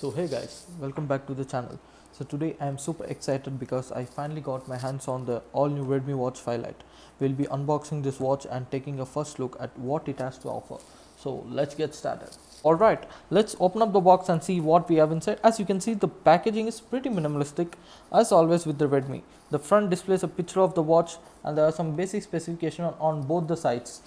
So hey guys, welcome back to the channel. So today I am super excited because I finally got my hands on the all new Redmi Watch 5 Lite. We'll be unboxing this watch and taking a first look at what it has to offer. So let's get started. Alright, let's open up the box and see what we have inside. As you can see, the packaging is pretty minimalistic as always with the Redmi. The front displays a picture of the watch and there are some basic specifications on both the sides.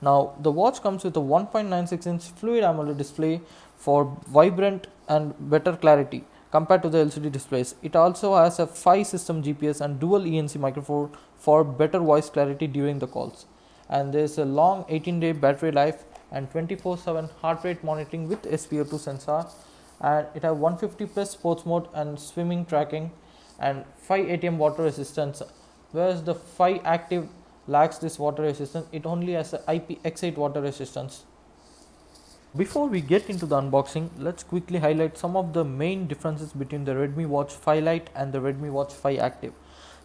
Now the watch comes with a 1.96-inch fluid AMOLED display for vibrant and better clarity compared to the LCD displays. It also has a 5-system GPS and dual ENC microphone for better voice clarity during the calls. And there is a long 18-day battery life and 24/7 heart rate monitoring with SpO2 sensor. And it has 150 plus sports mode and swimming tracking and 5 ATM water resistance, whereas the 5 active lacks this water resistance. It only has a IPX8 water resistance. Before we get into the unboxing, let's quickly highlight some of the main differences between the Redmi Watch 5 Lite and the Redmi Watch 5 Active.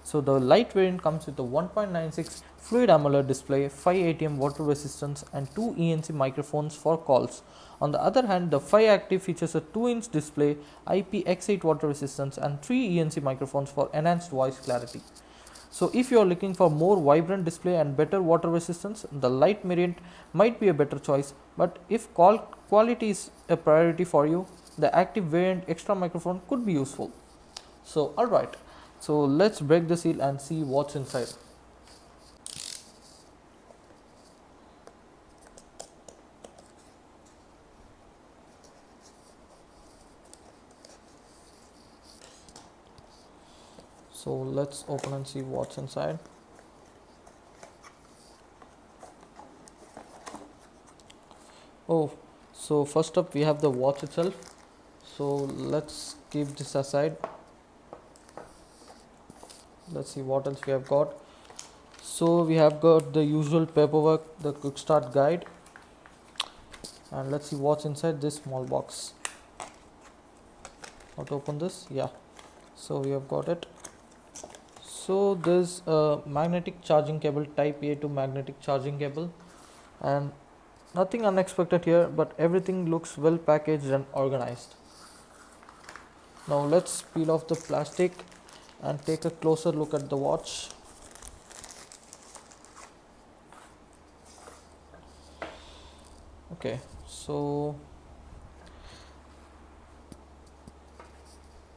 So the Lite variant comes with a 1.96 fluid AMOLED display, 5 ATM water resistance and 2 ENC microphones for calls. On the other hand, the 5 Active features a 2-inch display, IPX8 water resistance and 3 ENC microphones for enhanced voice clarity. So if you are looking for more vibrant display and better water resistance, the Lite variant might be a better choice. But if call quality is a priority for you, the Active variant extra microphone could be useful. So alright, so let's break the seal and see what's inside. So let's open and see what's inside. Oh, so first up we have the watch itself. So let's keep this aside. Let's see what else we have got. So we have got the usual paperwork, the quick start guide, and let's see what's inside this small box. How to open this? Yeah, so we have got it. So there's a magnetic charging cable, type A to magnetic charging cable, and nothing unexpected here, but everything looks well packaged and organized. Now let's peel off the plastic and take a closer look at the watch. Okay, so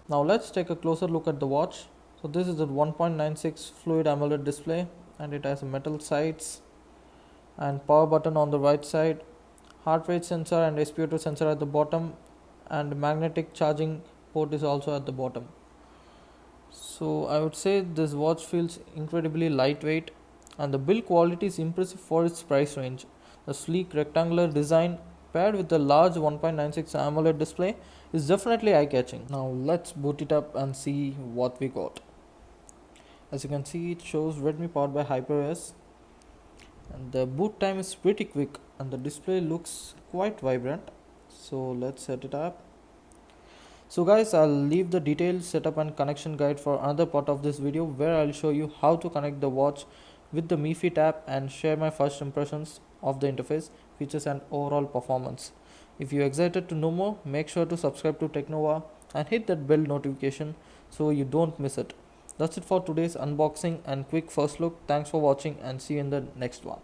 now let's take a closer look at the watch. So this is the 1.96 fluid AMOLED display and it has metal sides and power button on the right side, heart rate sensor and SpO2 sensor at the bottom, and magnetic charging port is also at the bottom. So I would say this watch feels incredibly lightweight and the build quality is impressive for its price range. The sleek rectangular design paired with the large 1.96 AMOLED display is definitely eye-catching. Now let's boot it up and see what we got. As you can see, it shows Redmi powered by HyperOS and the boot time is pretty quick and the display looks quite vibrant. So let's set it up. So guys, I'll leave the detailed setup and connection guide for another part of this video where I'll show you how to connect the watch with the Mi Fit app and share my first impressions of the interface, features and overall performance. If you're excited to know more, make sure to subscribe to Technova and hit that bell notification so you don't miss it. That's it for today's unboxing and quick first look. Thanks for watching and see you in the next one.